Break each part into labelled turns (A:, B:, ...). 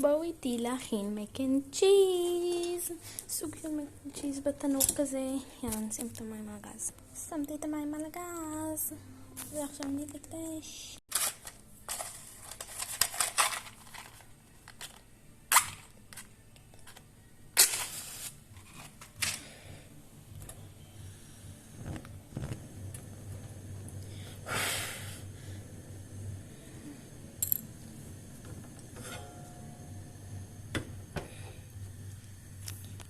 A: בואו איתי להכין מק אנד צ'יז. סוג של מק אנד צ'יז בתנור כזה. יאללה, נשים את המים על הגז. שמתי את המים על הגז ועכשיו נדליק את האש.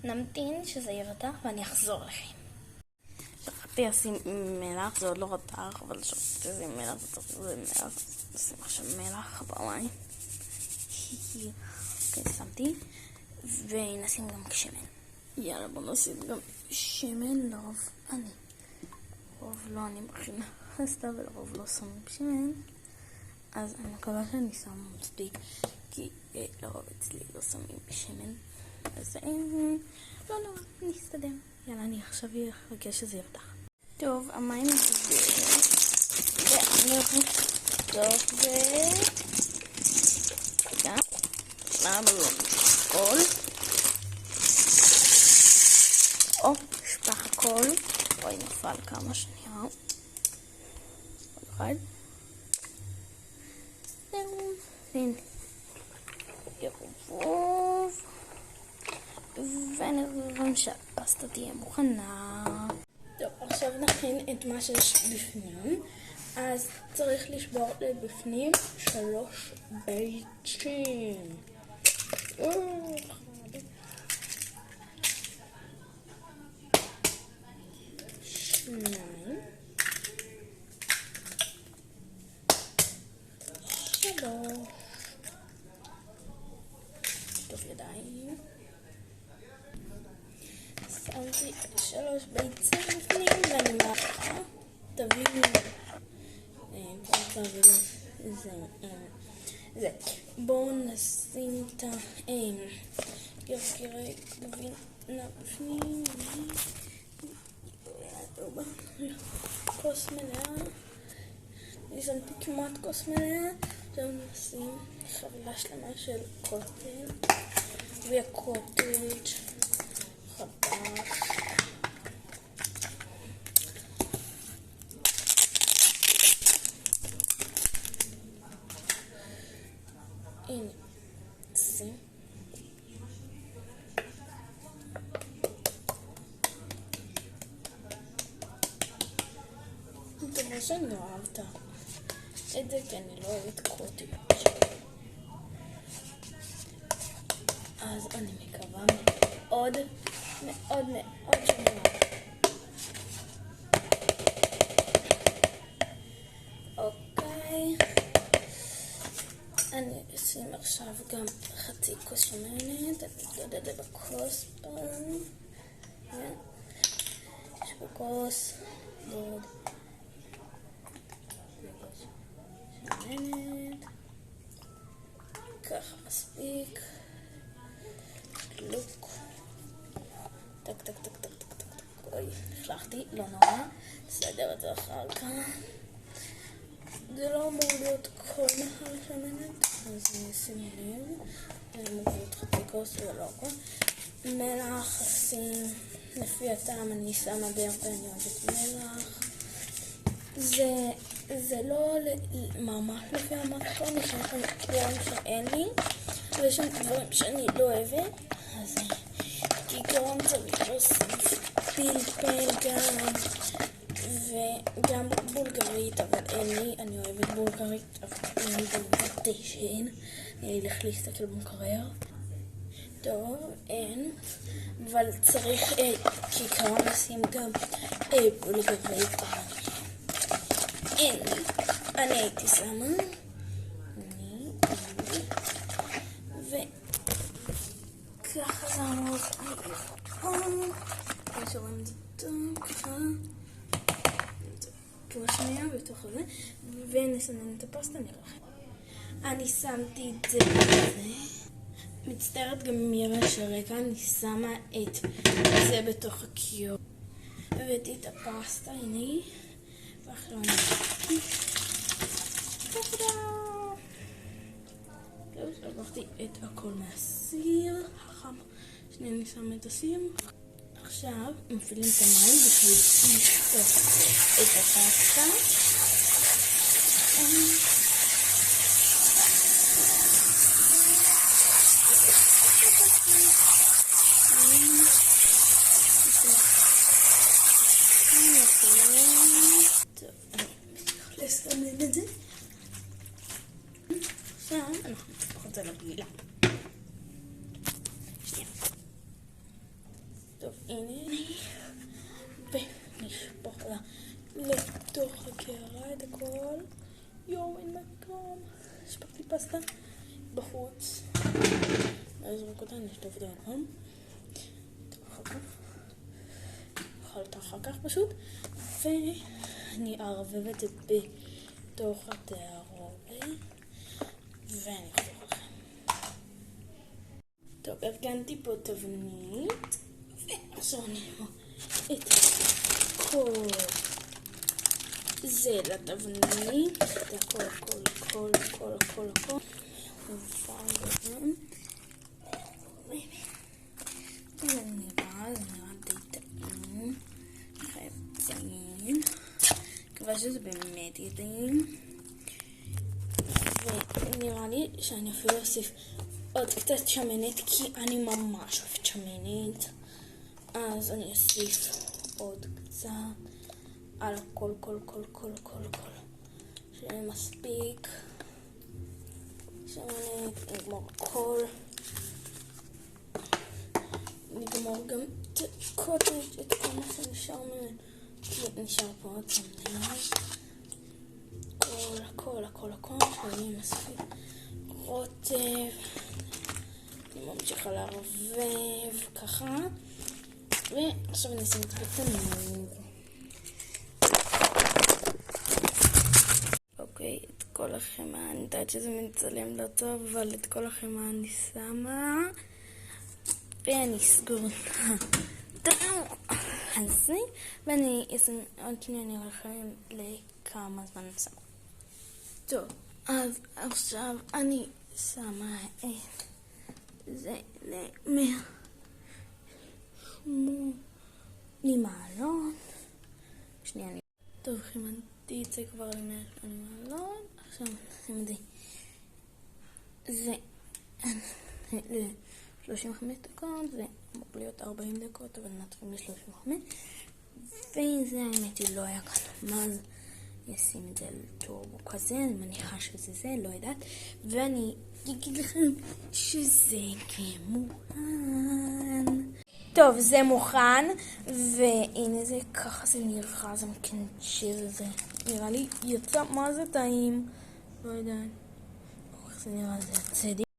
A: נמתין שזה ירתח ואני אחזור לכם. שכחתי לשים מלח, זה עוד לא רתח, אבל שכחתי לשים מלח, זה מלח. נשים עכשיו מלח במים. אוקיי, שמתי. ונשים גם שמן. יאללה, בוא נשים גם שמן לרוב אני. לרוב לא אני מכינה חסטה ולרוב לא שמים שמן. אז אני מקווה שאני שם מספיק, כי לרוב אצלי לא שמים שמן. אז לא נורא, נסתדר. יאללה, אני עכשיו אחכה שזה ירתח. טוב, המים נגדיר. ואני הולכת לבדוק רגע. למה לא נשקול? נשפך הכל. אוי, נפל כמה שנייה. עוד אחד. זהו. הנה. ירבוב. ונראה שהפסטה תהיה מוכנה. טוב, עכשיו נכין את מה שיש בפנים. אז צריך לשבור לבפנים 3 ביצים. 2 3 טוב ידיים. שמתי 3 ביצים בפנים ואני מעלה. תביאו זה. בואו נשים את גרגירי גבינה בפנים. כוס מלאה. אני שמתי כמעט כוס מלאה. עכשיו נשים חבילה שלמה של קוטג' והקוטג' חדש. הנה, שים. טוב, שאני לא אהבת את זה, כי אני לא אוהבת קוטג'. אז אני מקווה מאוד מאוד מאוד שאני אוהבת. אוקיי. אני אשים עכשיו גם חצי כוס שמנת, אני אתגוד את זה בכוס פעם. יש בכוס, עוד שמנת, ככה מספיק, לוק, טק טק טק טק טק טק, אוי, נחלחתי, לא נורא, נסדר את זה אחר כך. זה לא אמור להיות כל מחר שמנת, אז שימו לב, אני אמור להיות חצי כוס ולא הכל. מלח, אשים, לפי הטעם אני שמה בהרבה, אני אוהבת מלח. זה לא ממש לפי המתכון, יש שם דברים שאין לי, ויש שם דברים שאני לא אוהבת, אז כעיקרון צריך להוסיף פלפל וגם בולגרית, אבל אין לי, אני אוהבת בולגרית, אבל אין לי בולגרטיישן, אני אלך להסתכל במקרר. טוב, אין, אבל צריך כעיקרון לשים גם בולגרית, אין לי, אני הייתי שמה, וככה זה אמור להיות שרואים את זה טוב, ככה כבר שנייה בתוך הזה, ונסנן את הפסטה נראה. אני שמתי את זה בזה, מצטערת גם מירה שרקע, אני שמה את זה בתוך הקיור. הבאתי את הפסטה, הנה היא, ועכשיו אני טוב, לקחתי את הכל מהסיר החם. שנייה אני שם את הסיר. עכשיו מפעילים את המים בשביל לשפוך את הפסטה. לסמן את זה. עכשיו אנחנו נפתח את זה לבלילה. שנייה. טוב, הנה. ונשפוך לה לתוך הקערה את הכל. יואו, אין מקום. שפכתי פסטה בחוץ. נזרוק אותה, נשטוף את העולם. אכלת אחר כך פשוט. ואני אערבב את זה בתוך התערובת. ואני אחזור לכם. טוב, ארגנתי פה תבנית. ועכשיו אני אראה את כל זה לתבנית. את הכל, הכל. זה נראה די טעים. חייב לציין. מקווה שזה באמת יהיה טעים. ונראה לי שאני אפילו אוסיף עוד קצת שמנת, כי אני ממש אוהבת שמנת. אז אני אוסיף עוד קצת על הכל, כל. שיהיה מספיק שמנת, נגמור הכל. נגמור גם את הקוטג', את כל מה שנשאר ממנו. נשאר פה עוד שמנת. הכל, שיהיה מספיק רוטב. אני ממשיכה לערבב ככה. ועכשיו אני אשים את התנור. אוקיי, את כל החמאה, אני יודעת שזה מצלם לא טוב, אבל את כל החמאה אני שמה. ואני אסגור את הזה. ואני אשים עוד שנייה, אני הולכת לכמה זמן אני שמה. טוב, אז עכשיו אני שמה את זה למעלון. שנייה, טוב, חיממתי את זה כבר ל-180 מעלות. עכשיו נשים את זה 35 דקות, זה אמור להיות 40 דקות, אבל נתחיל ל-35. וזה האמת היא לא היה כאן, אז אני אשים את זה על טורבו כזה, אני מניחה שזה זה, לא יודעת. ואני אגיד לכם שזה מוכן. טוב, זה מוכן, והנה זה, ככה זה נראה, זה מקנצ'ר, זה נראה לי יצא מה זה טעים, לא יודעת, איך זה נראה, זה צדי.